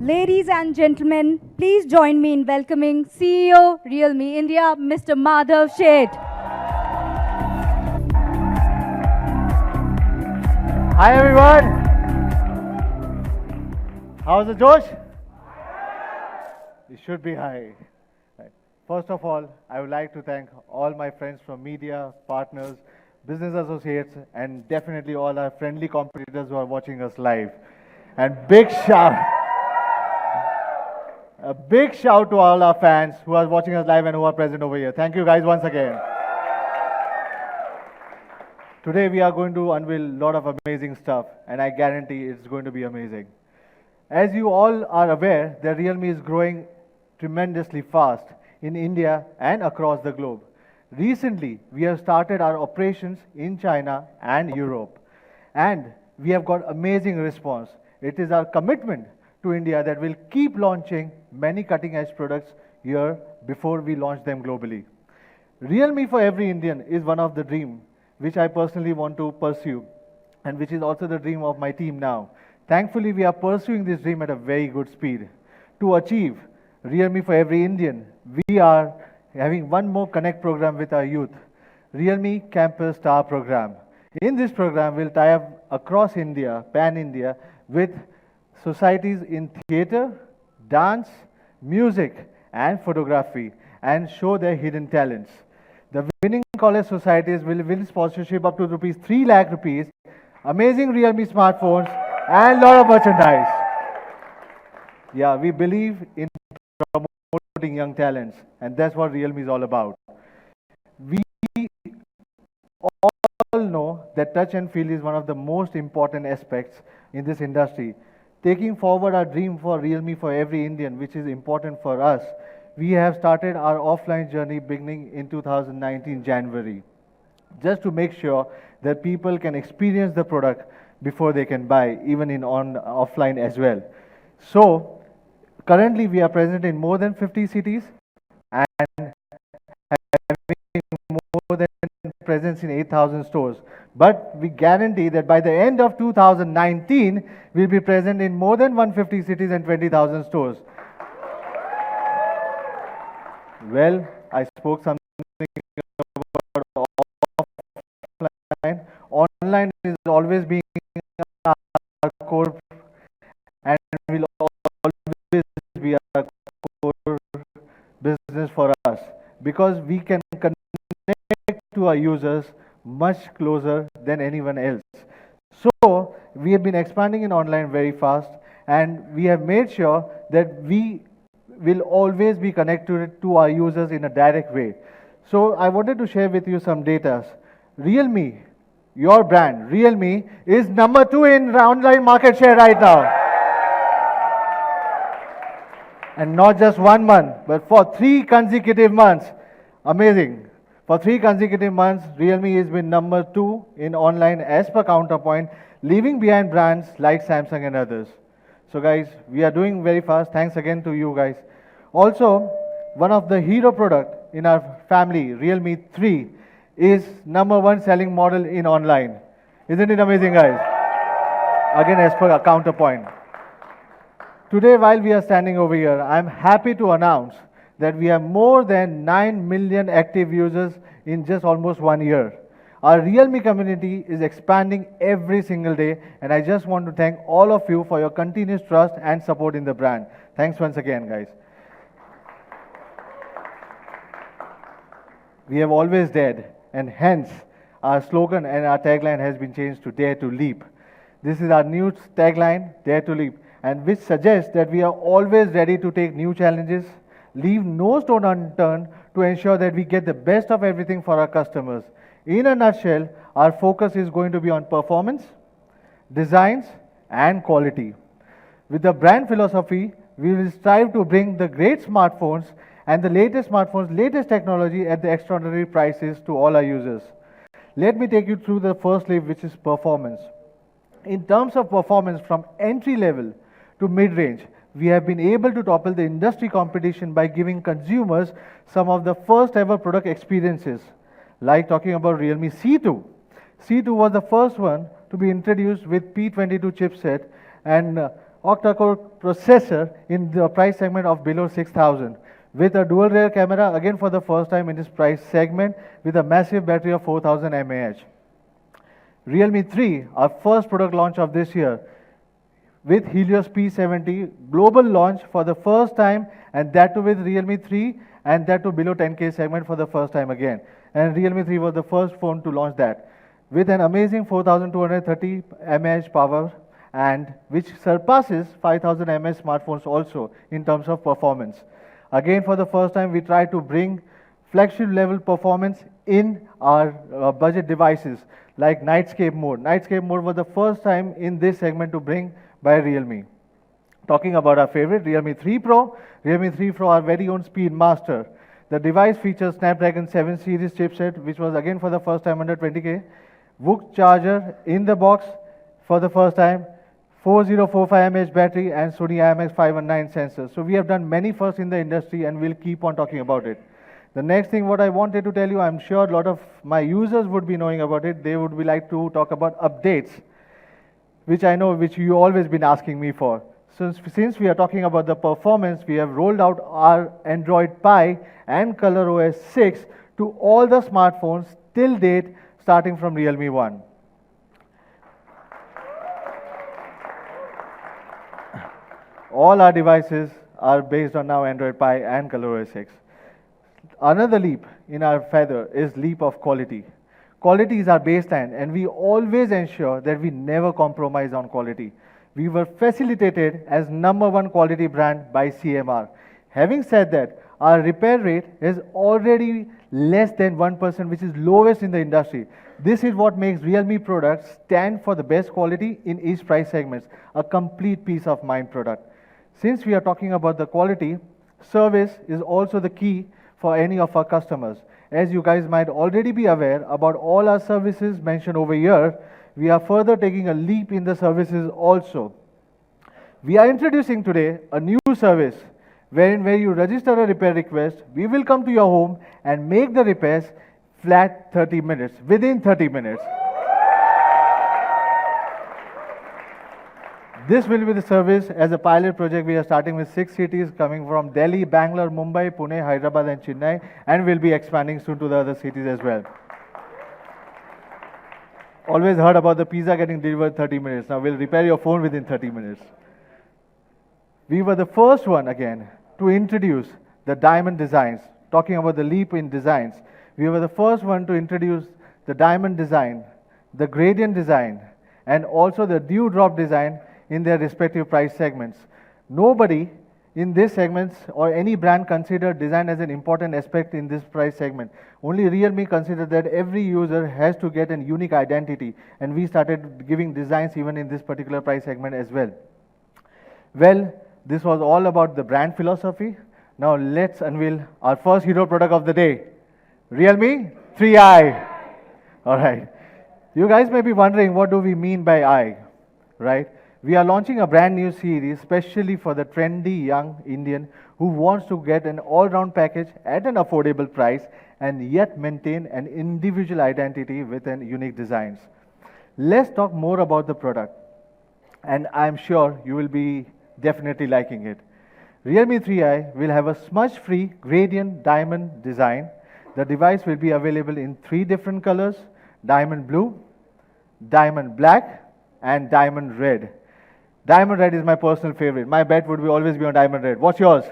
Ladies and gentlemen, please join me in welcoming CEO Realme India, Mr. Madhav Sheth. Hi everyone. How's the Josh? It should be high. Right. First of all, I would like to thank all my friends from media, partners, business associates, and definitely all our friendly competitors who are watching us live. And a big shout to all our fans who are watching us live and who are present over here. Thank you guys once again. Today we are going to unveil a lot of amazing stuff, and I guarantee it's going to be amazing. As you all are aware, that Realme is growing tremendously fast in India and across the globe. Recently, we have started our operations in China and Europe, and we have got amazing response. It is our commitment to India that will keep launching many cutting-edge products here before we launch them globally. Realme for every Indian is one of the dreams which I personally want to pursue, and which is also the dream of my team now. Thankfully, we are pursuing this dream at a very good speed. To achieve Realme for every Indian, we are having one more connect program with our youth, Realme Campus Star program. In this program, we'll tie up across India, pan-India, with societies in theater, dance, music, and photography, and show their hidden talents. The winning college societies will win sponsorship up to rupees 3 lakh rupees, amazing Realme smartphones, and lot of merchandise. Yeah, we believe in promoting young talents, and that's what Realme is all about. We all know that touch and feel is one of the most important aspects in this industry. Taking forward our dream for Realme for every Indian, which is important for us, we have started our offline journey beginning in 2019 January, just to make sure that people can experience the product before they can buy, even in offline as well. So currently we are present in more than 50 cities and having more than presence in 8,000 stores. But we guarantee that by the end of 2019, we'll be present in more than 150 cities and 20,000 stores. Well, I spoke something about offline. Online is always being our core and will always be our core business for us, because we can connect to our users much closer than anyone else. So we have been expanding in online very fast, and we have made sure that we will always be connected to our users in a direct way. So I wanted to share with you some data. Realme, your brand, Realme, is number 2 in online market share right now. And not just 1 month, but for 3 consecutive months. Amazing. For 3 consecutive months, Realme has been number 2 in online as per Counterpoint, leaving behind brands like Samsung and others. So guys, we are doing very fast. Thanks again to you guys. Also, one of the hero product in our family, Realme 3, is number 1 selling model in online. Isn't it amazing, guys? Again, as per Counterpoint. Today, while we are standing over here, I'm happy to announce that we have more than 9 million active users in just almost 1 year. Our Realme community is expanding every single day, and I just want to thank all of you for your continuous trust and support in the brand. Thanks once again, guys. We have always dared, and hence our slogan and our tagline has been changed to Dare to Leap. This is our new tagline, Dare to Leap, and which suggests that we are always ready to take new challenges, leave no stone unturned to ensure that we get the best of everything for our customers. In a nutshell, our focus is going to be on performance, designs, and quality. With the brand philosophy, we will strive to bring the great smartphones and the latest smartphones, latest technology at the extraordinary prices to all our users. Let me take you through the first leap, which is performance. In terms of performance, from entry level to mid-range, we have been able to topple the industry competition by giving consumers some of the first ever product experiences, like talking about Realme C2. C2 was the first one to be introduced with P22 chipset, and octa-core processor in the price segment of below 6,000 with a dual rear camera again for the first time in this price segment with a massive battery of 4000 mAh. Realme 3, our first product launch of this year with Helios P70 global launch for the first time, and that too with Realme 3 and that too below 10K segment for the first time again. And Realme 3 was the first phone to launch that with an amazing 4230 mAh power and which surpasses 5000 mAh smartphones also in terms of performance. Again, for the first time, we try to bring flagship level performance in our budget devices like Nightscape mode. Nightscape mode was the first time in this segment to bring by Realme. Talking about our favorite, Realme 3 Pro. Realme 3 Pro, our very own speed master. The device features Snapdragon 7 series chipset, which was again for the first time under 20K. VOOC charger in the box for the first time. 4045 mAh battery and Sony IMX519 sensor. So we have done many firsts in the industry and we'll keep on talking about it. The next thing what I wanted to tell you, I'm sure a lot of my users would be knowing about it. They would be like to talk about updates, which I know which you always been asking me for. Since we are talking about the performance, we have rolled out our Android Pie and ColorOS 6 to all the smartphones till date starting from Realme 1. All our devices are based on now Android Pie and ColorOS 6. Another leap in our feather is leap of quality. Quality is our baseline and we always ensure that we never compromise on quality. We were facilitated as #1 quality brand by CMR. Having said that, our repair rate is already less than 1%, which is lowest in the industry. This is what makes Realme products stand for the best quality in each price segments, a complete peace of mind product. Since we are talking about the quality, service is also the key for any of our customers. As you guys might already be aware about all our services mentioned over here, we are further taking a leap in the services also. We are introducing today a new service wherein where you register a repair request, we will come to your home and make the repairs flat 30 minutes, within 30 minutes. This will be the service as a pilot project. We are starting with 6 cities coming from Delhi, Bangalore, Mumbai, Pune, Hyderabad and Chennai, and we'll be expanding soon to the other cities as well. Always heard about the pizza getting delivered 30 minutes. Now we'll repair your phone within 30 minutes. We were the first one again to introduce the diamond designs. Talking about the leap in designs, we were the first one to introduce the diamond design, the gradient design, and also the dewdrop design in their respective price segments. Nobody in these segments or any brand considered design as an important aspect in this price segment. Only Realme considered that every user has to get a unique identity, and we started giving designs even in this particular price segment as well. Well, this was all about the brand philosophy. Now let's unveil our first hero product of the day, Realme 3i. All right. You guys may be wondering what do we mean by I, right? We are launching a brand new series specially for the trendy young Indian who wants to get an all-round package at an affordable price and yet maintain an individual identity with an unique designs. Let's talk more about the product, and I'm sure you will be definitely liking it. Realme 3i will have a smudge-free gradient diamond design. The device will be available in 3 different colors: diamond blue, diamond black, and diamond red. Diamond red is my personal favorite. My bet would be always be on diamond red. What's yours?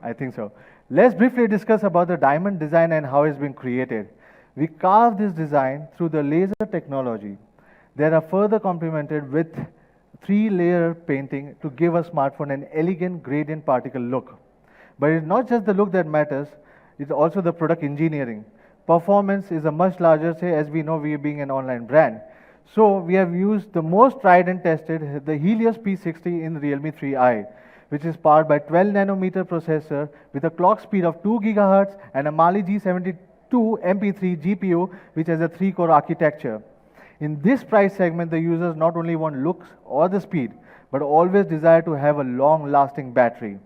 I think so. Let's briefly discuss about the diamond design and how it's been created. We carved this design through the laser technology. They are further complemented with 3-layer painting to give a smartphone an elegant gradient particle look. But it's not just the look that matters, it's also the product engineering. Performance is a much larger, say, as we know, we being an online brand. So we have used the most tried and tested, the Helios P60 in Realme 3i, which is powered by 12 nanometer processor with a clock speed of 2 gigahertz and a Mali G72 MP3 GPU, which has a 3-core architecture. In this price segment, the users not only want looks or the speed, but always desire to have a long-lasting battery.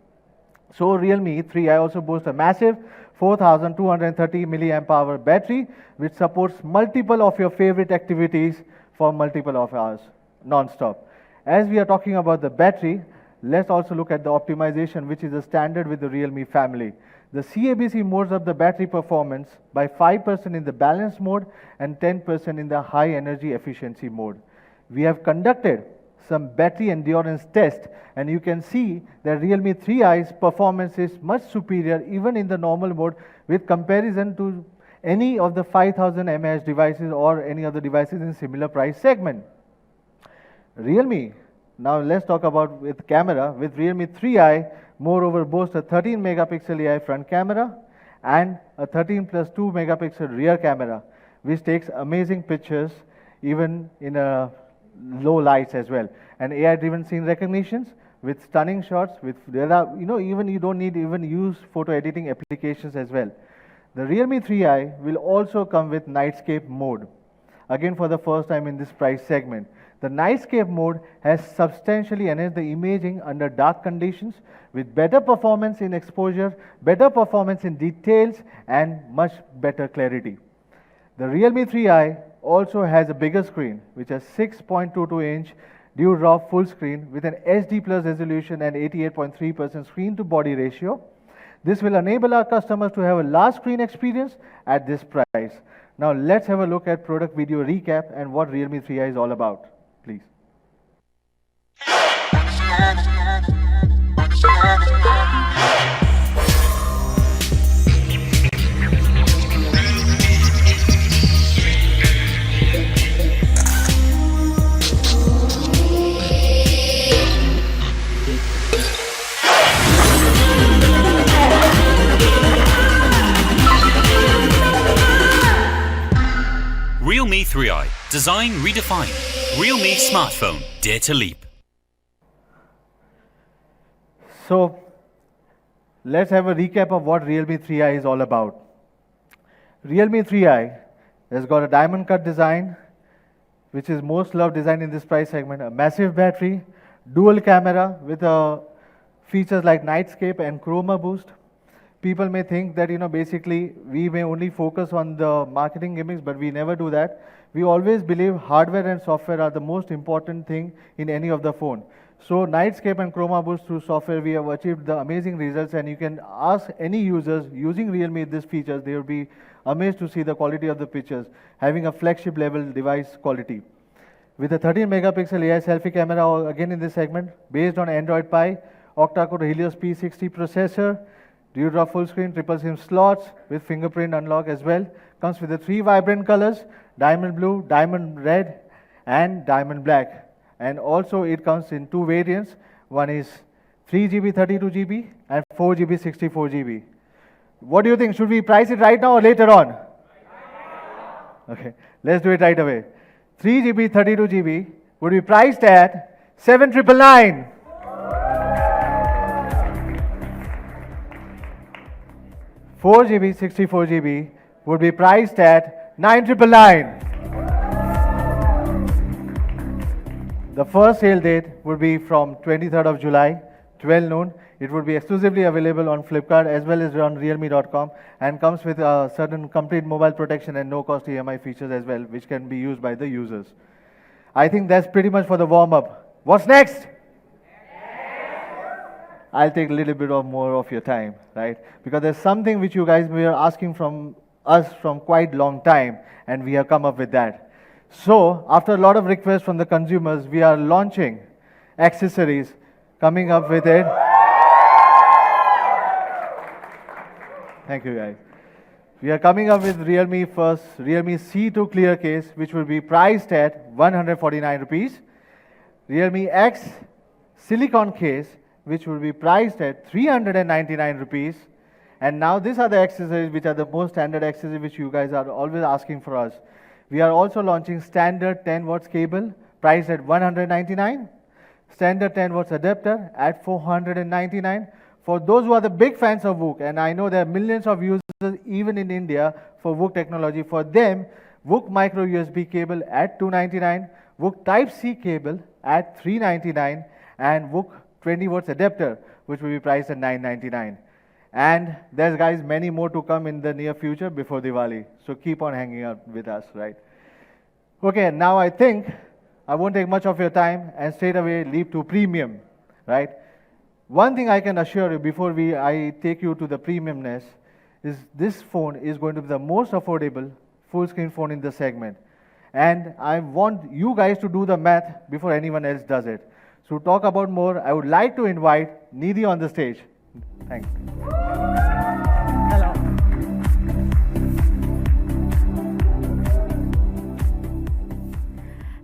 So Realme 3i also boasts a massive 4230 milliamp hour battery, which supports multiple of your favorite activities for multiple of hours, non-stop. As we are talking about the battery, let's also look at the optimization, which is a standard with the Realme family. The CABC modes up the battery performance by 5% in the balance mode and 10% in the high energy efficiency mode. We have conducted some battery endurance test, and you can see that Realme 3i's performance is much superior even in the normal mode with comparison to any of the 5000 mAh devices or any other devices in similar price segment. Realme, now let's talk about with camera. With Realme 3i, moreover boasts a 13 megapixel AI front camera and a 13 plus 2 megapixel rear camera, which takes amazing pictures even in low lights as well. And AI driven scene recognitions with stunning shots, with there are, even you don't need even use photo editing applications as well. The Realme 3i will also come with nightscape mode, again for the first time in this price segment. The nightscape mode has substantially enhanced the imaging under dark conditions with better performance in exposure, better performance in details, and much better clarity. The Realme 3i also has a bigger screen, which has 6.22-inch dual raw full screen with an HD plus resolution and 88.3% screen to body ratio. This will enable our customers to have a large screen experience at this price. Now let's have a look at product video recap and what Realme 3i is all about, please. Realme 3i, design redefined. Realme smartphone, dare to leap. So let's have a recap of what Realme 3i is all about. Realme 3i has got a diamond cut design, which is most loved design in this price segment, a massive battery, dual camera with features like nightscape and chroma boost. People may think that, basically we may only focus on the marketing gimmicks, but we never do that. We always believe hardware and software are the most important thing in any of the phone. So nightscape and chroma boost through software, we have achieved the amazing results, and you can ask any users using Realme these features, they will be amazed to see the quality of the pictures, having a flagship level device quality. With a 13 megapixel AI selfie camera, again in this segment, based on Android Pie, octa-core Helios P60 processor, dual raw full screen, triple SIM slots with fingerprint unlock as well. Comes with the 3 vibrant colors, diamond blue, diamond red, and diamond black. And also it comes in 2 variants. One is 3GB 32GB and 4GB 64GB. What do you think? Should we price it right now or later on? Okay, let's do it right away. 3GB 32GB would be priced at 7,999. 4GB 64GB would be priced at 9,999. The first sale date would be from 23rd of July, 12 noon. It would be exclusively available on Flipkart as well as on realme.com, and comes with a certain complete mobile protection and no cost EMI features as well, which can be used by the users. I think that's pretty much for the warm up. What's next? I'll take a little bit more of your time, right? Because there's something which you guys were asking from us from quite long time, and we have come up with that. So, after a lot of requests from the consumers, we are launching accessories, coming up with it. Thank you, guys. We are coming up with Realme first, Realme C2 clear case, which will be priced at 149 rupees. Realme X silicon case, which will be priced at 399 rupees. And now these are the accessories which are the most standard accessories which you guys are always asking for us. We are also launching standard 10 watts cable priced at 199. Standard 10 watts adapter at 499. For those who are the big fans of VOOC, and I know there are millions of users even in India for VOOC technology, for them, VOOC micro USB cable at 299, VOOC Type-C cable at 399, and VOOC 20 watts adapter, which will be priced at 999. And there's, guys, many more to come in the near future before Diwali. So keep on hanging out with us, right? Okay, now I think I won't take much of your time and straight away leap to premium, right? One thing I can assure you before I take you to the premiumness is this phone is going to be the most affordable full screen phone in the segment. And I want you guys to do the math before anyone else does it. So to talk about more, I would like to invite Nidhi on the stage. Thanks. Hello.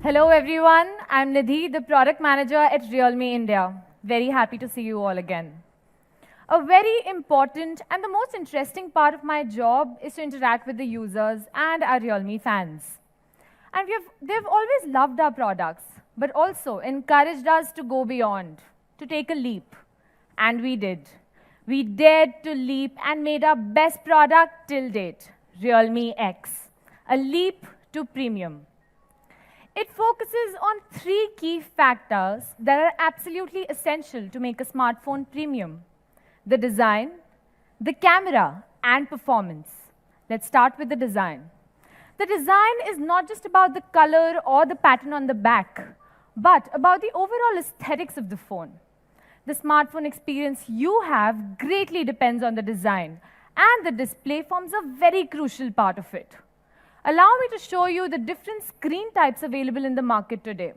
Hello everyone, I'm Nidhi, the product manager at Realme India. Very happy to see you all again. A very important and the most interesting part of my job is to interact with the users and our Realme fans. And they've always loved our products, but also encouraged us to go beyond, to take a leap. And we did. We dared to leap and made our best product till date, Realme X, a leap to premium. It focuses on 3 key factors that are absolutely essential to make a smartphone premium: the design, the camera, and performance. Let's start with the design. The design is not just about the color or the pattern on the back, but about the overall aesthetics of the phone. The smartphone experience you have greatly depends on the design, and the display forms a very crucial part of it. Allow me to show you the different screen types available in the market today.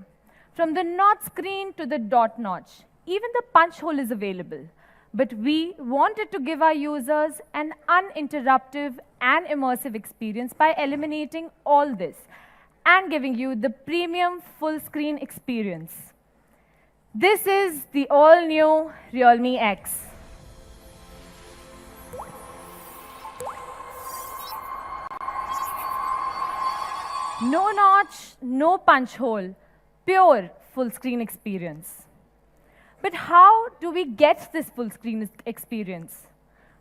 From the notch screen to the dot notch, even the punch hole is available. But we wanted to give our users an uninterrupted and immersive experience by eliminating all this and giving you the premium full screen experience. This is the all-new Realme X. No notch, no punch hole, pure full screen experience. But how do we get this full screen experience?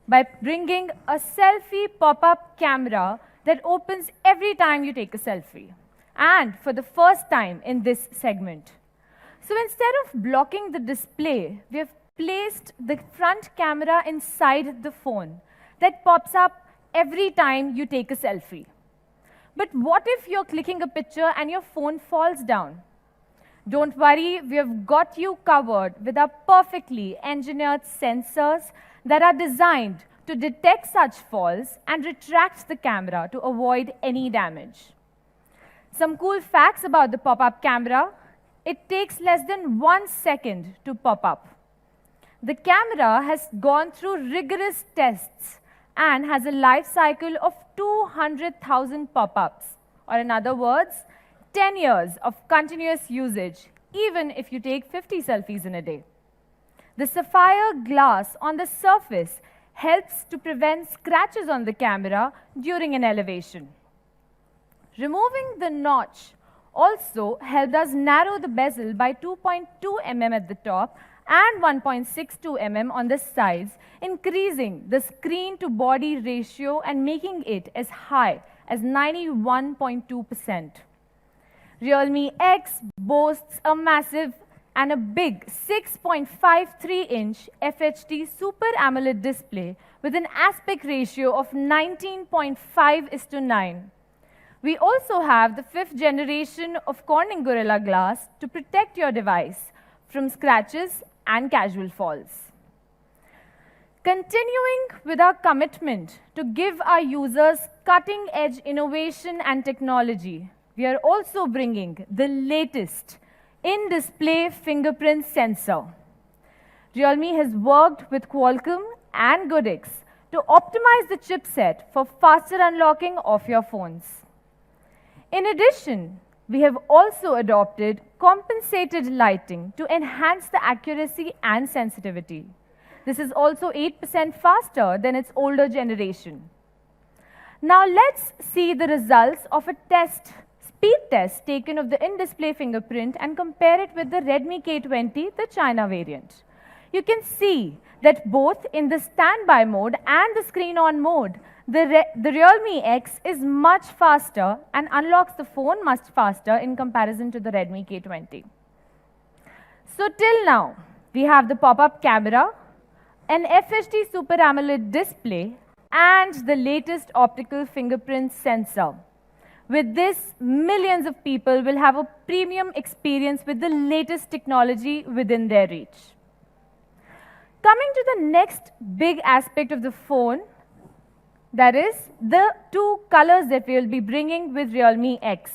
By bringing a selfie pop-up camera that opens every time you take a selfie, and for the first time in this segment. So instead of blocking the display, we have placed the front camera inside the phone that pops up every time you take a selfie. But what if you're clicking a picture and your phone falls down? Don't worry, we have got you covered with our perfectly engineered sensors that are designed to detect such falls and retract the camera to avoid any damage. Some cool facts about the pop-up camera: it takes less than 1 second to pop up. The camera has gone through rigorous tests and has a life cycle of 200,000 pop-ups, or in other words, 10 years of continuous usage, even if you take 50 selfies in a day. The sapphire glass on the surface helps to prevent scratches on the camera during an elevation. Removing the notch also helped us narrow the bezel by 2.2 mm at the top and 1.62 mm on the sides, increasing the screen-to-body ratio and making it as high as 91.2%. Realme X boasts a massive and a big 6.53-inch FHD Super AMOLED display with an aspect ratio of 19.5:9. We also have the 5th generation of Corning Gorilla Glass to protect your device from scratches and casual falls. Continuing with our commitment to give our users cutting-edge innovation and technology, we are also bringing the latest in-display fingerprint sensor. Realme has worked with Qualcomm and Goodix to optimize the chipset for faster unlocking of your phones. In addition, we have also adopted compensated lighting to enhance the accuracy and sensitivity. This is also 8% faster than its older generation. Now let's see the results of a speed test taken of the in-display fingerprint and compare it with the Redmi K20, the China variant. You can see that both in the standby mode and the screen-on mode, the Realme X is much faster and unlocks the phone much faster in comparison to the Redmi K20. So till now, we have the pop-up camera, an FHD Super AMOLED display, and the latest optical fingerprint sensor. With this, millions of people will have a premium experience with the latest technology within their reach. Coming to the next big aspect of the phone, that is the two colors that we will be bringing with Realme X.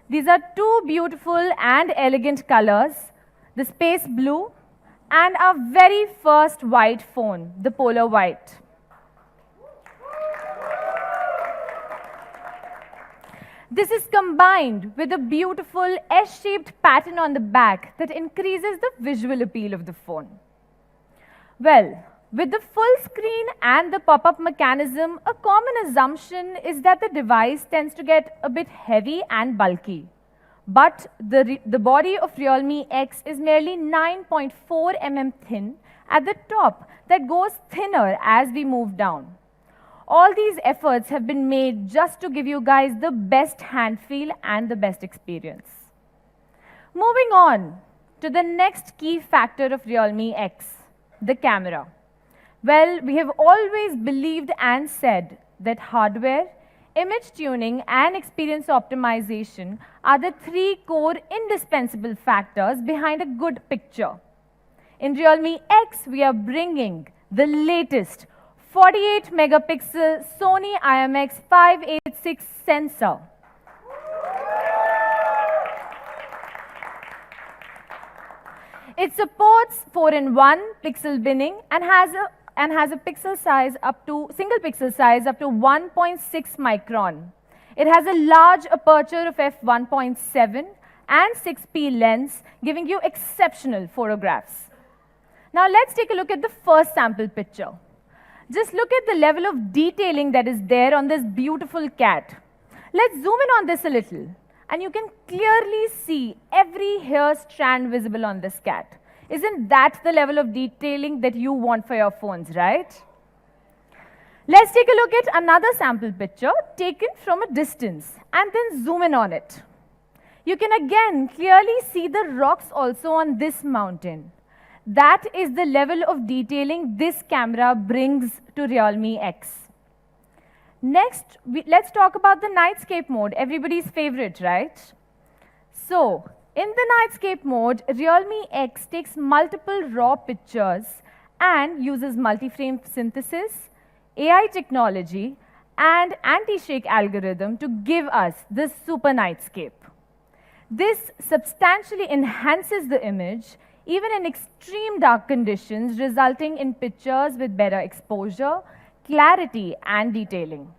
These are two beautiful and elegant colors, the space blue and our very first white phone, the polar white. This is combined with a beautiful S-shaped pattern on the back that increases the visual appeal of the phone. Well, with the full screen and the pop-up mechanism, a common assumption is that the device tends to get a bit heavy and bulky. But the body of Realme X is merely 9.4 mm thin at the top that goes thinner as we move down. All these efforts have been made just to give you guys the best hand feel and the best experience. Moving on to the next key factor of Realme X, the camera. Well, we have always believed and said that hardware, image tuning and experience optimization are the three core indispensable factors behind a good picture. In Realme X, we are bringing the latest 48 megapixel Sony IMX586 sensor. It supports 4-in-1 pixel binning and has a pixel size up to single pixel size up to 1.6 micron. It has a large aperture of f1.7 and 6p lens, giving you exceptional photographs. Now let's take a look at the first sample picture. Just look at the level of detailing that is there on this beautiful cat. Let's zoom in on this a little, and you can clearly see every hair strand visible on this cat. Isn't that the level of detailing that you want for your phones, right? Let's take a look at another sample picture taken from a distance and then zoom in on it. You can again clearly see the rocks also on this mountain. That is the level of detailing this camera brings to Realme X. Next, let's talk about the nightscape mode, everybody's favorite, right? So, in the nightscape mode, Realme X takes multiple raw pictures and uses multi-frame synthesis, AI technology, and anti-shake algorithm to give us this super nightscape. This substantially enhances the image even in extreme dark conditions, resulting in pictures with better exposure, clarity, and detailing.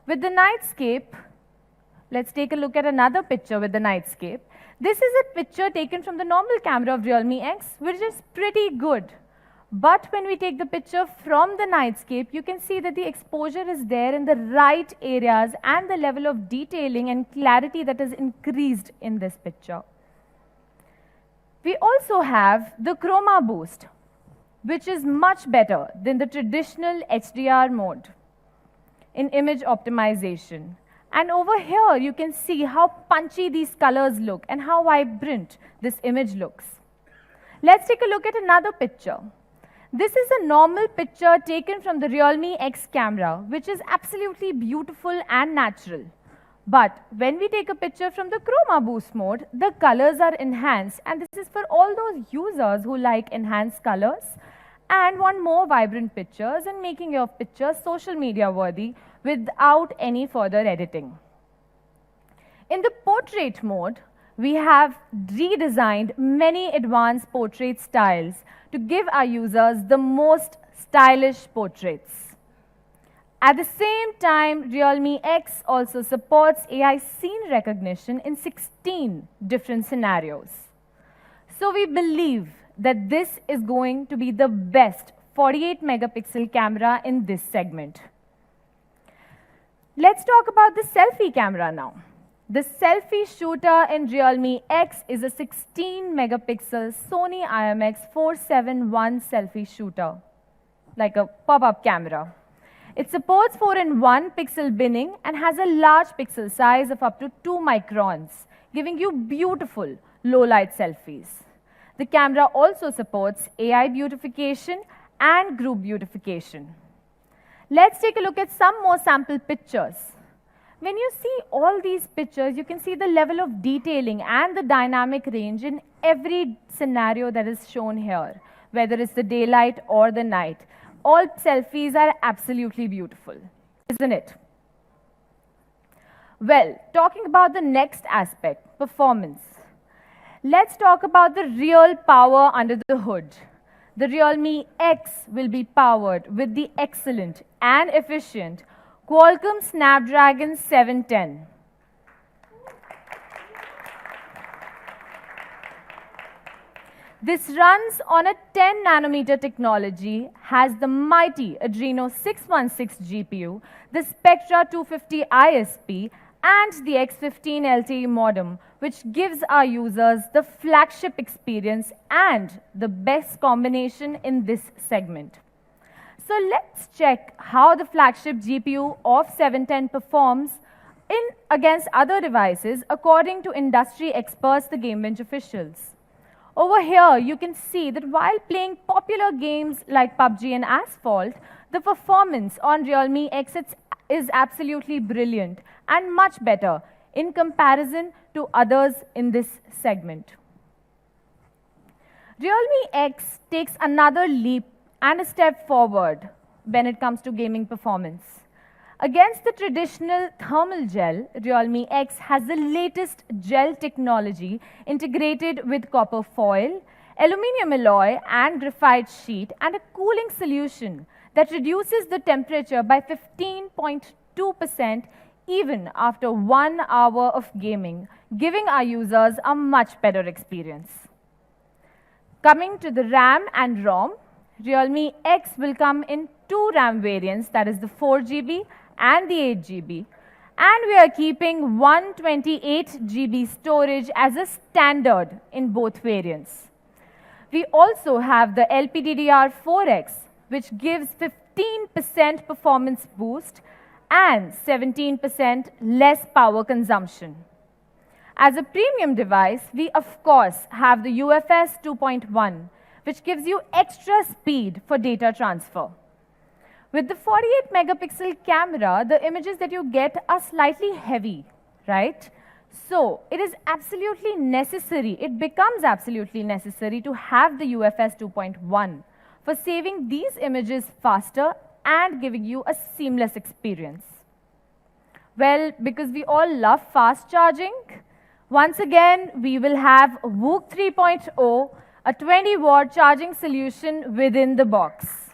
With the nightscape, let's take a look at another picture with the nightscape. This is a picture taken from the normal camera of Realme X, which is pretty good. But when we take the picture from the nightscape, you can see that the exposure is there in the right areas and the level of detailing and clarity that is increased in this picture. We also have the chroma boost, which is much better than the traditional HDR mode in image optimization. And over here, you can see how punchy these colors look and how vibrant this image looks. Let's take a look at another picture. This is a normal picture taken from the Realme X camera, which is absolutely beautiful and natural. But when we take a picture from the chroma boost mode, the colors are enhanced, and this is for all those users who like enhanced colors and want more vibrant pictures and making your pictures social media worthy without any further editing. In the portrait mode, we have redesigned many advanced portrait styles to give our users the most stylish portraits. At the same time, Realme X also supports AI scene recognition in 16 different scenarios. So we believe that this is going to be the best 48 megapixel camera in this segment. Let's talk about the selfie camera now. The selfie shooter in Realme X is a 16 megapixel Sony IMX471 selfie shooter, like a pop-up camera. It supports 4-in-1 pixel binning and has a large pixel size of up to 2 microns, giving you beautiful low-light selfies. The camera also supports AI beautification and group beautification. Let's take a look at some more sample pictures. When you see all these pictures, you can see the level of detailing and the dynamic range in every scenario that is shown here, whether it's the daylight or the night. All selfies are absolutely beautiful, isn't it? Well, talking about the next aspect, performance. Let's talk about the real power under the hood. The Realme X will be powered with the excellent and efficient Qualcomm Snapdragon 710. This runs on a 10 nanometer technology, has the mighty Adreno 616 GPU, the Spectra 250 ISP, and the X15 LTE modem, which gives our users the flagship experience and the best combination in this segment. So let's check how the flagship GPU of 710 performs against other devices according to industry experts, the Gamebench officials. Over here, you can see that while playing popular games like PUBG and Asphalt, the performance on Realme X is absolutely brilliant and much better in comparison to others in this segment. Realme X takes another leap and a step forward when it comes to gaming performance. Against the traditional thermal gel, Realme X has the latest gel technology integrated with copper foil, aluminium alloy and graphite sheet, and a cooling solution that reduces the temperature by 15.2% even after 1 hour of gaming, giving our users a much better experience. Coming to the RAM and ROM, Realme X will come in 2 RAM variants, that is the 4GB and the 8GB, and we are keeping 128GB storage as a standard in both variants. We also have the LPDDR4X, which gives 15% performance boost and 17% less power consumption. As a premium device, we of course have the UFS 2.1, which gives you extra speed for data transfer. With the 48 megapixel camera, the images that you get are slightly heavy, right? So it is absolutely necessary, it becomes absolutely necessary to have the UFS 2.1 for saving these images faster and giving you a seamless experience. Well, because we all love fast charging, once again, we will have VOOC 3.0, a 20-watt charging solution within the box.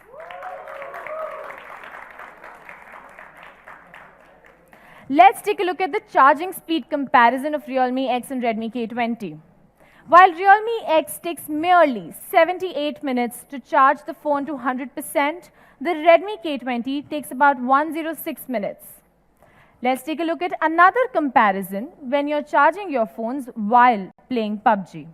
Let's take a look at the charging speed comparison of Realme X and Redmi K20. While Realme X takes merely 78 minutes to charge the phone to 100%, the Redmi K20 takes about 106 minutes. Let's take a look at another comparison when you're charging your phones while playing PUBG.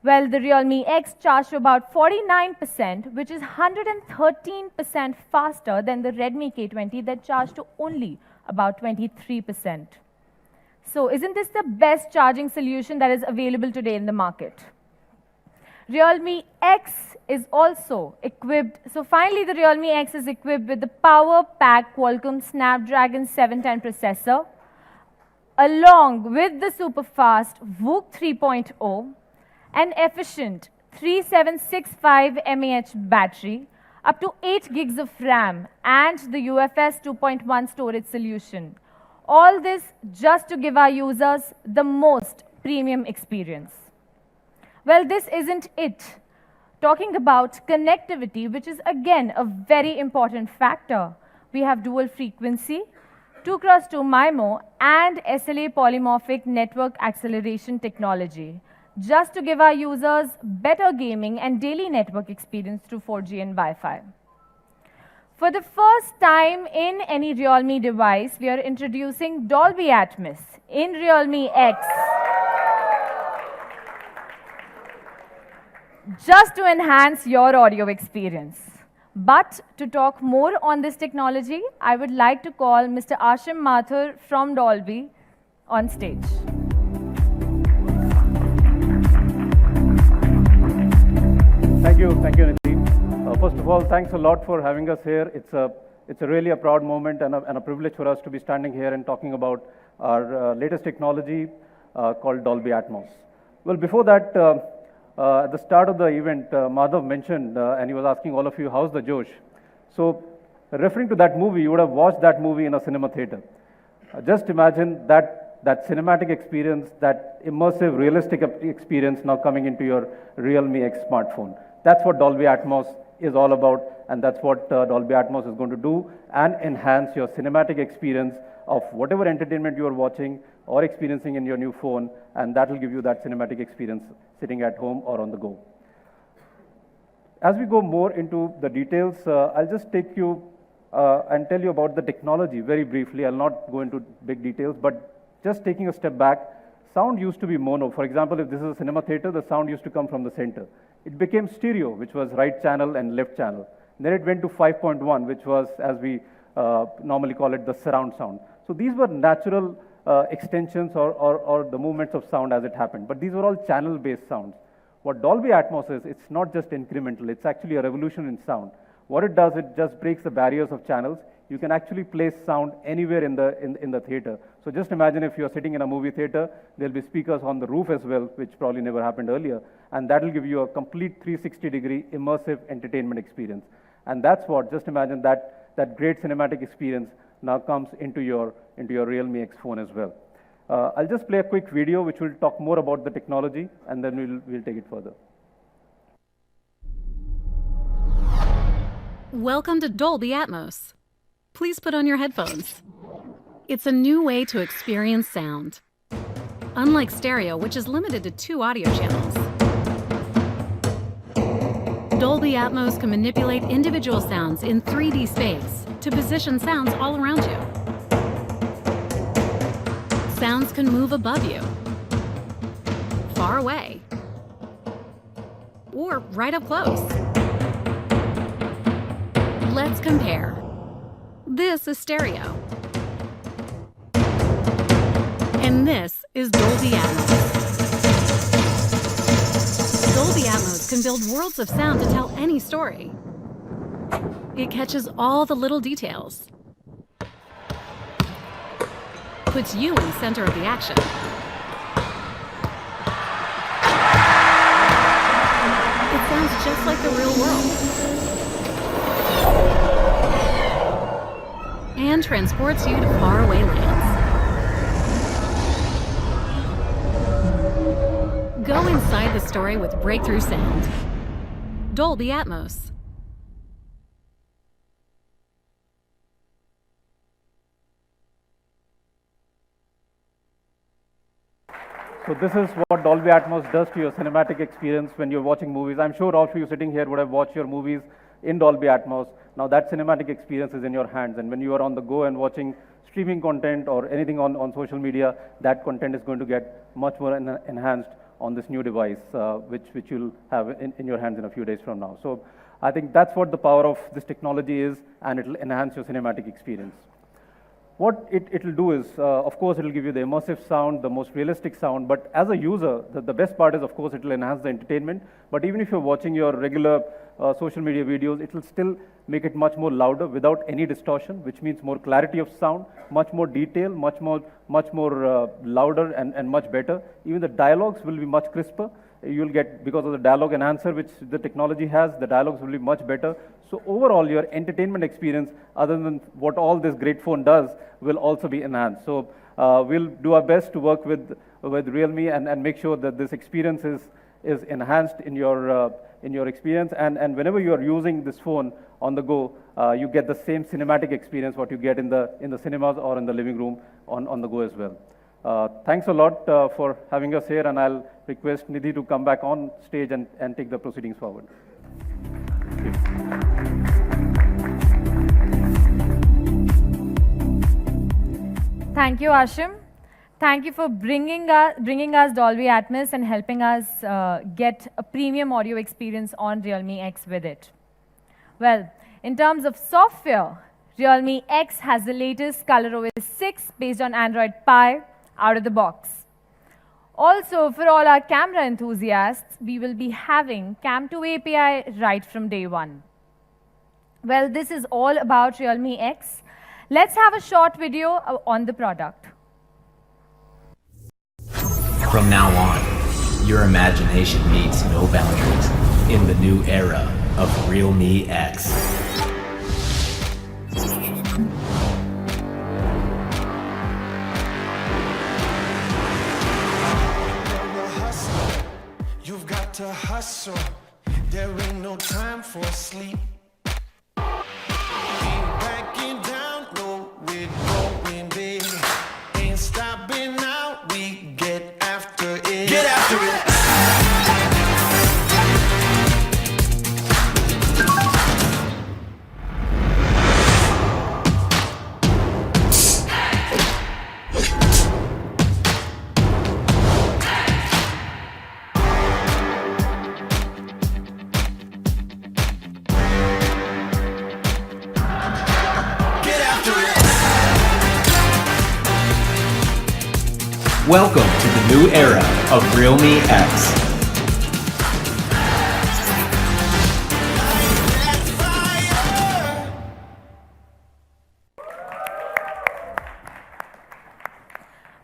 Well, the Realme X charged to about 49%, which is 113% faster than the Redmi K20 that charged to only about 23%. So isn't this the best charging solution that is available today in the market? Realme X is also equipped, so finally the Realme X is equipped with the power-packed Qualcomm Snapdragon 710 processor, along with the super-fast VOOC 3.0, an efficient 3765 mAh battery, up to 8 gigs of RAM, and the UFS 2.1 storage solution. All this just to give our users the most premium experience. Well, this isn't it. Talking about connectivity, which is again a very important factor. We have dual frequency, 2x2 MIMO, and SLA polymorphic network acceleration technology, just to give our users better gaming and daily network experience through 4G and Wi-Fi. For the first time in any Realme device, we are introducing Dolby Atmos in Realme X, just to enhance your audio experience. But to talk more on this technology, I would like to call Mr. Ashim Mathur from Dolby on stage. Thank you, Nadeem. First of all, thanks a lot for having us here. It's really a proud moment and a privilege for us to be standing here and talking about our latest technology called Dolby Atmos. Well, before that, at the start of the event, Madhav mentioned, and he was asking all of you, how's the Josh? So, referring to that movie, you would have watched that movie in a cinema theater. Just imagine that cinematic experience, that immersive, realistic experience now coming into your Realme X smartphone. That's what Dolby Atmos is all about, and that's what Dolby Atmos is going to do and enhance your cinematic experience of whatever entertainment you are watching or experiencing in your new phone, and that will give you that cinematic experience sitting at home or on the go. As we go more into the details, I'll just take you and tell you about the technology very briefly. I'll not go into big details, but just taking a step back, sound used to be mono. For example, if this is a cinema theater, the sound used to come from the center. It became stereo, which was right channel and left channel. Then it went to 5.1, which was, as we normally call it, the surround sound. So these were natural extensions or the movements of sound as it happened. But these were all channel-based sounds. What Dolby Atmos is, it's not just incremental, it's actually a revolution in sound. What it does, it just breaks the barriers of channels. You can actually place sound anywhere in the theater. So just imagine if you're sitting in a movie theater, there'll be speakers on the roof as well, which probably never happened earlier, and that'll give you a complete 360-degree immersive entertainment experience. And that's what, just imagine that great cinematic experience now comes into your Realme X phone as well. I'll just play a quick video which will talk more about the technology, and then we'll take it further. Welcome to Dolby Atmos. Please put on your headphones. It's a new way to experience sound. Unlike stereo, which is limited to 2 audio channels, Dolby Atmos can manipulate individual sounds in 3D space to position sounds all around you. Sounds can move above you, far away, or right up close. Let's compare. This is stereo. And this is Dolby Atmos. Dolby Atmos can build worlds of sound to tell any story. It catches all the little details, puts you in the center of the action, it sounds just like the real world, and transports you to faraway lands. Go inside the story with breakthrough sound. Dolby Atmos. So this is what Dolby Atmos does to your cinematic experience when you're watching movies. I'm sure all of you sitting here would have watched your movies in Dolby Atmos. Now that cinematic experience is in your hands, and when you are on the go and watching streaming content or anything on social media, that content is going to get much more enhanced on this new device, which you'll have in your hands in a few days from now. So I think that's what the power of this technology is, and it'll enhance your cinematic experience. What it'll do is, of course, it'll give you the immersive sound, the most realistic sound, but as a user, the best part is, of course, it'll enhance the entertainment, but even if you're watching your regular social media videos, it'll still make it much more louder without any distortion, which means more clarity of sound, much more detail, much more louder and much better. Even the dialogues will be much crisper. You'll get, because of the dialogue enhancer which the technology has, the dialogues will be much better. So overall, your entertainment experience, other than what all this great phone does, will also be enhanced. So we'll do our best to work with Realme and make sure that this experience is enhanced in your experience. And whenever you are using this phone on the go, you get the same cinematic experience what you get in the cinemas or in the living room on the go as well. Thanks a lot for having us here, and I'll request Nidhi to come back on stage and take the proceedings forward. Thank you. Thank you, Ashim. Thank you for bringing us Dolby Atmos and helping us get a premium audio experience on Realme X with it. Well, in terms of software, Realme X has the latest ColorOS 6 based on Android Pie out of the box. Also, for all our camera enthusiasts, we will be having Cam2 API right from day one. Well, this is all about Realme X. Let's have a short video on the product. From now on, your imagination needs no boundaries in the new era of Realme X. You've got to hustle. There ain't no time for sleep. Ain't backing down, no, we're going big. Ain't stopping now, we get after it. Get after it. Welcome to the new era of Realme X.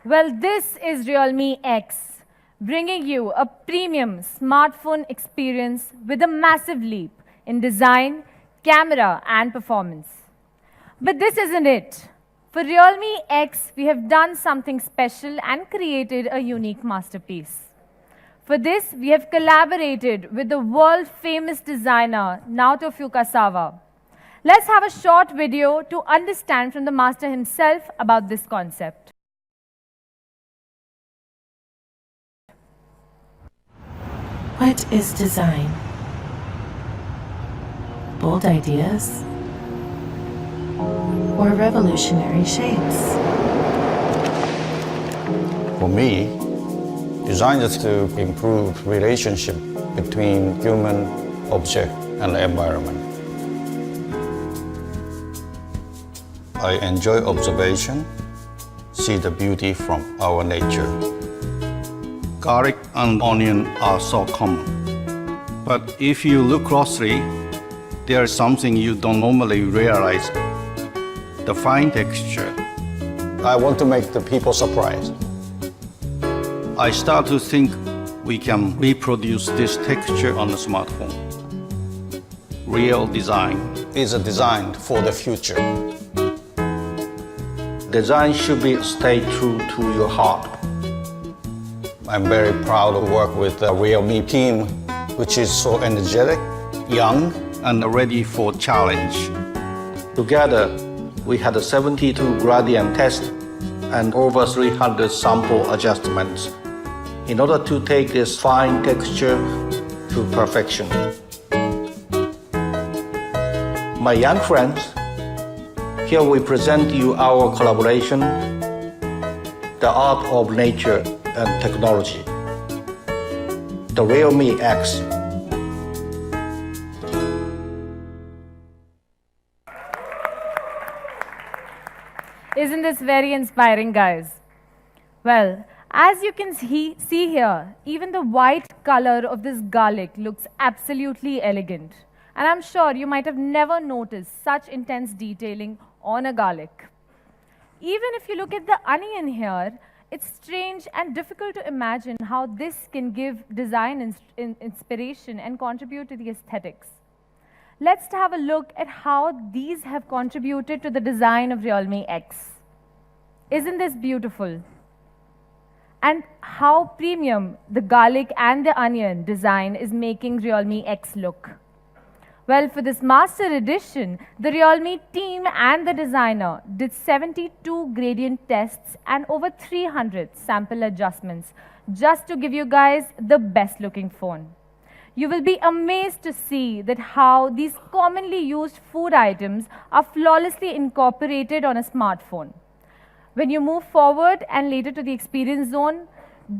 Well, this is Realme X, bringing you a premium smartphone experience with a massive leap in design, camera, and performance. But this isn't it. For Realme X, we have done something special and created a unique masterpiece. For this, we have collaborated with the world-famous designer, Naoto Fukasawa. Let's have a short video to understand from the master himself about this concept. What is design? Bold ideas? Or revolutionary shapes? For me, design is to improve relationship between human, object, and the environment. I enjoy observation, see the beauty from our nature. Garlic and onion are so common. But if you look closely, there is something you don't normally realize. The fine texture. I want to make the people surprised. I start to think we can reproduce this texture on the smartphone. Real design is a design for the future. Design should be stay true to your heart. I'm very proud to work with the Realme team, which is so energetic, young, and ready for challenge. Together, we had a 72 gradient test and over 300 sample adjustments in order to take this fine texture to perfection. My young friends, here we present you our collaboration, the art of nature and technology, the Realme X. Isn't this very inspiring, guys? Well, as you can see here, even the white color of this garlic looks absolutely elegant. And I'm sure you might have never noticed such intense detailing on a garlic. Even if you look at the onion here, it's strange and difficult to imagine how this can give design inspiration and contribute to the aesthetics. Let's have a look at how these have contributed to the design of Realme X. Isn't this beautiful? And how premium the garlic and the onion design is making Realme X look. Well, for this master edition, the Realme team and the designer did 72 gradient tests and over 300 sample adjustments just to give you guys the best looking phone. You will be amazed to see that how these commonly used food items are flawlessly incorporated on a smartphone. When you move forward and later to the experience zone,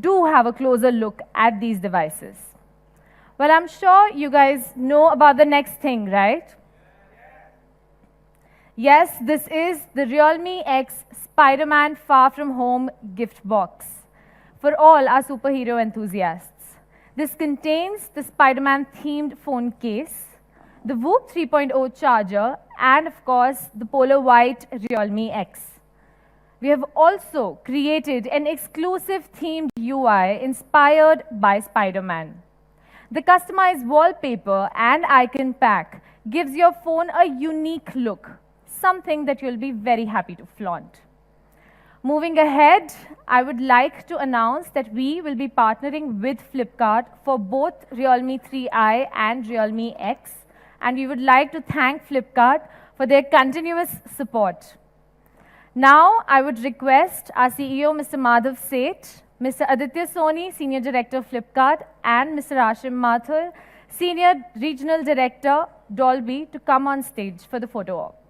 do have a closer look at these devices. Well, I'm sure you guys know about the next thing, right? Yes, this is the Realme X Spider-Man Far From Home gift box for all our superhero enthusiasts. This contains the Spider-Man themed phone case, the Whoop 3.0 charger, and of course, the polar white Realme X. We have also created an exclusive themed UI inspired by Spider-Man. The customized wallpaper and icon pack gives your phone a unique look, something that you'll be very happy to flaunt. Moving ahead, I would like to announce that we will be partnering with Flipkart for both Realme 3i and Realme X, and we would like to thank Flipkart for their continuous support. Now, I would request our CEO, Mr. Madhav Seth, Mr. Aditya Soni, Senior Director of Flipkart, and Mr. Ashim Mathur, Senior Regional Director, Dolby, to come on stage for the photo op.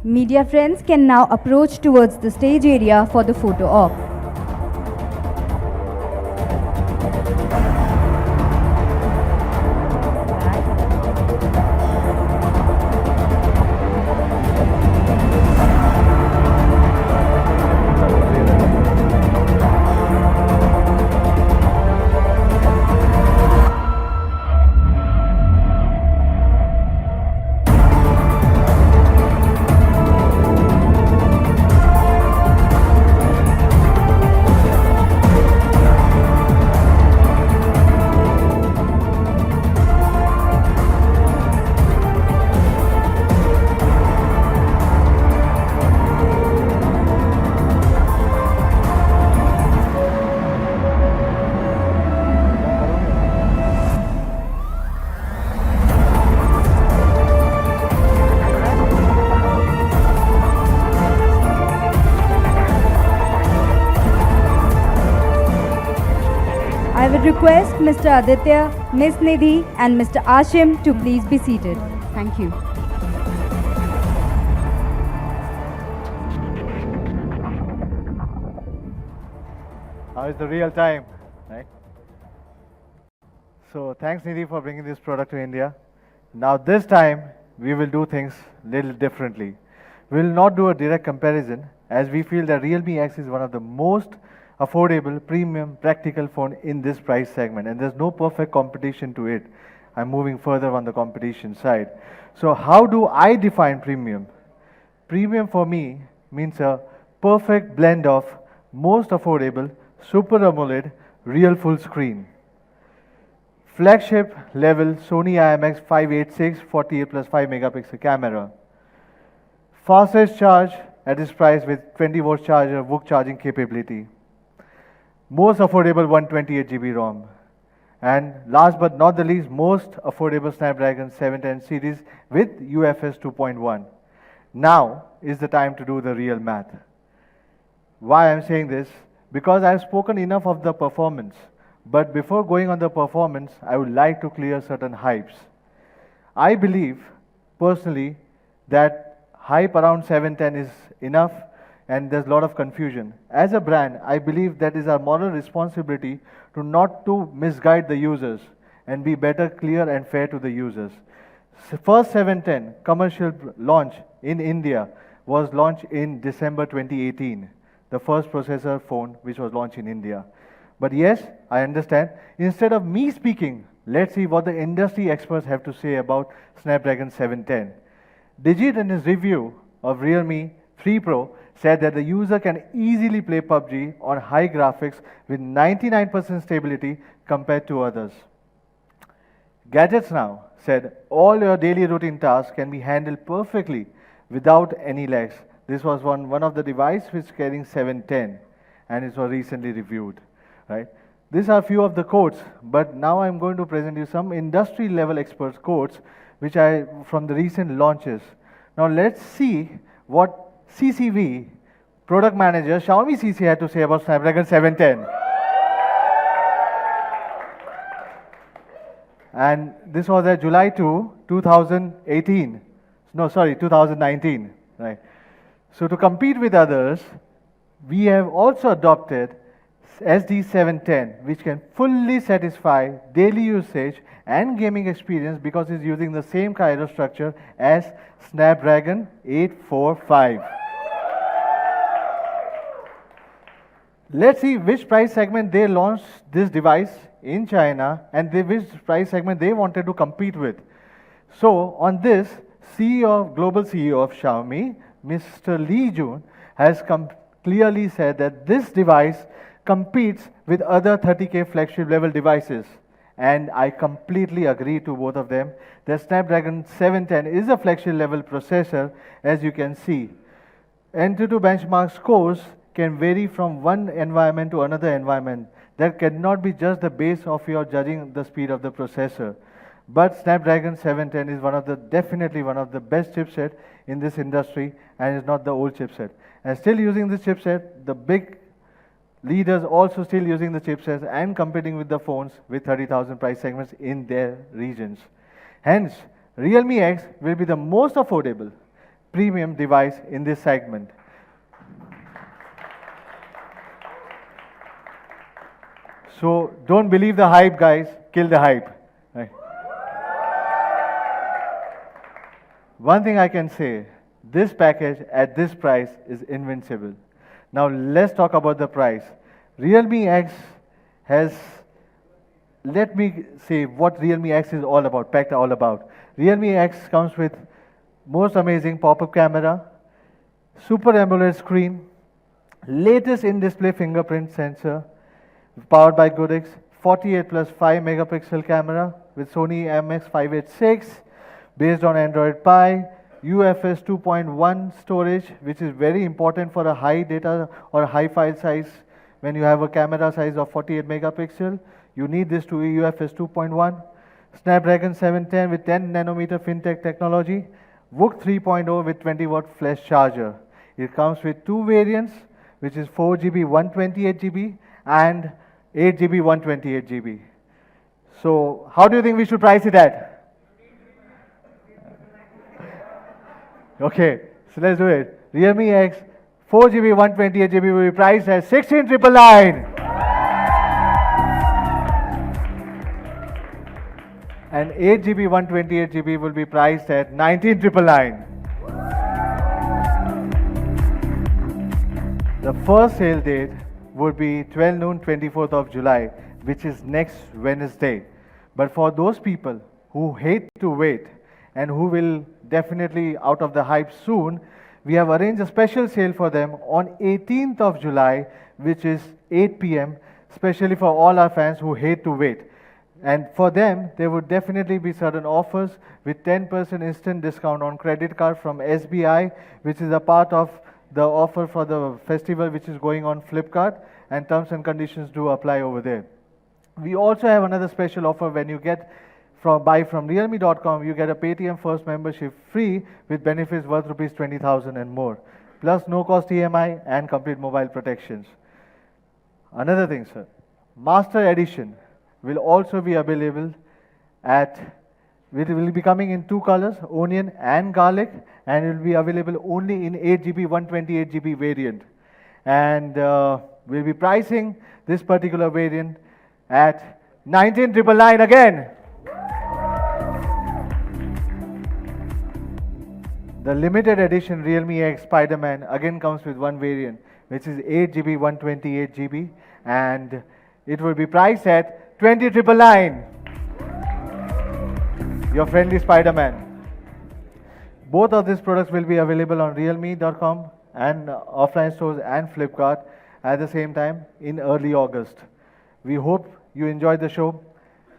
Media friends can now approach towards the stage area for the photo op. I would request Mr. Aditya, Ms. Nidhi and Mr. Ashim to please be seated. Thank you. Now is the real time, right? So thanks Nidhi for bringing this product to India. Now this time we will do things little differently. We will not do a direct comparison as we feel that Realme X is one of the most affordable, premium, practical phone in this price segment, and there's no perfect competition to it. I'm moving further on the competition side. So how do I define premium? Premium for me means a perfect blend of most affordable, Super AMOLED, real full screen. Flagship level Sony IMX 586 48 plus 5 megapixel camera. Fastest charge at this price with 20 volt charger, VOOC charging capability. Most affordable 128 GB ROM. And last but not the least, most affordable Snapdragon 710 series with UFS 2.1. Now is the time to do the real math. Why I'm saying this? Because I've spoken enough of the performance. But before going on the performance, I would like to clear certain hypes. I believe, personally, that hype around 710 is enough and there's a lot of confusion. As a brand, I believe that is our moral responsibility to not to misguide the users and be better, clear and fair to the users. First 710 commercial launch in India was launched in December 2018. The first processor phone which was launched in India. But yes, I understand. Instead of me speaking, let's see what the industry experts have to say about Snapdragon 710. Digit in his review of Realme 3 Pro said that the user can easily play PUBG on high graphics with 99% stability compared to others. Gadgets Now said all your daily routine tasks can be handled perfectly without any lags. This was one of the devices which carrying 710 and it was recently reviewed. Right? These are few of the quotes, but now I'm going to present you some industry level experts quotes which I from the recent launches. Now let's see what CCV product manager Xiaomi CC had to say about Snapdragon 710. And this was at July 2, 2018. No, sorry, 2019. Right. So to compete with others, we have also adopted SD710, which can fully satisfy daily usage and gaming experience because it's using the same Cairo structure as Snapdragon 845. Let's see which price segment they launched this device in China and which price segment they wanted to compete with. So on this, global CEO of Xiaomi, Mr. Li Jun, has clearly said that this device competes with other 30K flagship level devices. And I completely agree to both of them. The Snapdragon 710 is a flagship level processor, as you can see. Antutu benchmark scores can vary from one environment to another environment. That cannot be just the base of your judging the speed of the processor. But Snapdragon 710 is definitely one of the best chipset in this industry, and is not the old chipset. And still using this chipset, the big leaders also still using the chipsets and competing with the phones with 30,000 price segments in their regions. Hence, Realme X will be the most affordable premium device in this segment. So don't believe the hype, guys. Kill the hype. Right. One thing I can say, this package at this price is invincible. Now let's talk about the price. Realme X let me say what Realme X is all about. Realme X comes with most amazing pop-up camera, Super AMOLED screen, latest in-display fingerprint sensor, powered by Goodix, 48 plus 5 megapixel camera with Sony MX586, based on Android Pie, UFS 2.1 storage, which is very important for a high data or high file size. When you have a camera size of 48 megapixel, you need this to UFS 2.1. Snapdragon 710 with 10 nanometer FinTech technology, VOOC 3.0 with 20 watt flash charger. It comes with two variants, which is 4GB 128GB and 8GB 128GB. So how do you think we should price it at? Okay, so let's do it. Realme X 4GB 128GB will be priced at 16,999. And 8GB 128GB will be priced at 19,999. The first sale date would be 12 noon 24th of July, which is next Wednesday. But for those people who hate to wait and who will definitely out of the hype soon, we have arranged a special sale for them on 18th of July, which is 8 p.m., especially for all our fans who hate to wait. And for them, there would definitely be certain offers with 10% instant discount on credit card from SBI, which is a part of the offer for the festival which is going on Flipkart, and terms and conditions do apply over there. We also have another special offer. When you buy from realme.com, you get a Paytm First membership free with benefits worth rupees 20,000 and more, plus no cost EMI and complete mobile protections. Another thing, sir, Master Edition will also be available it will be coming in two colors, onion and garlic, and it will be available only in 8GB 128GB variant. And we'll be pricing this particular variant at 19,999 again. The limited edition Realme X Spider-Man again comes with one variant, which is 8GB 128GB, and it will be priced at 20,999. Your friendly Spider-Man. Both of these products will be available on realme.com and offline stores and Flipkart at the same time in early August. We hope you enjoyed the show,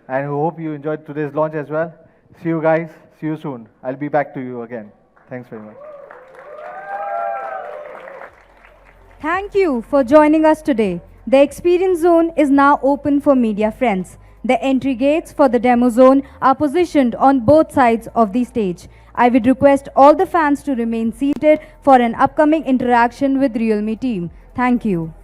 and we hope you enjoyed today's launch as well. See you guys. See you soon. I'll be back to you again. Thanks very much. Thank you for joining us today. The Experience Zone is now open for media friends. The entry gates for the demo zone are positioned on both sides of the stage. I would request all the fans to remain seated for an upcoming interaction with Realme team. Thank you.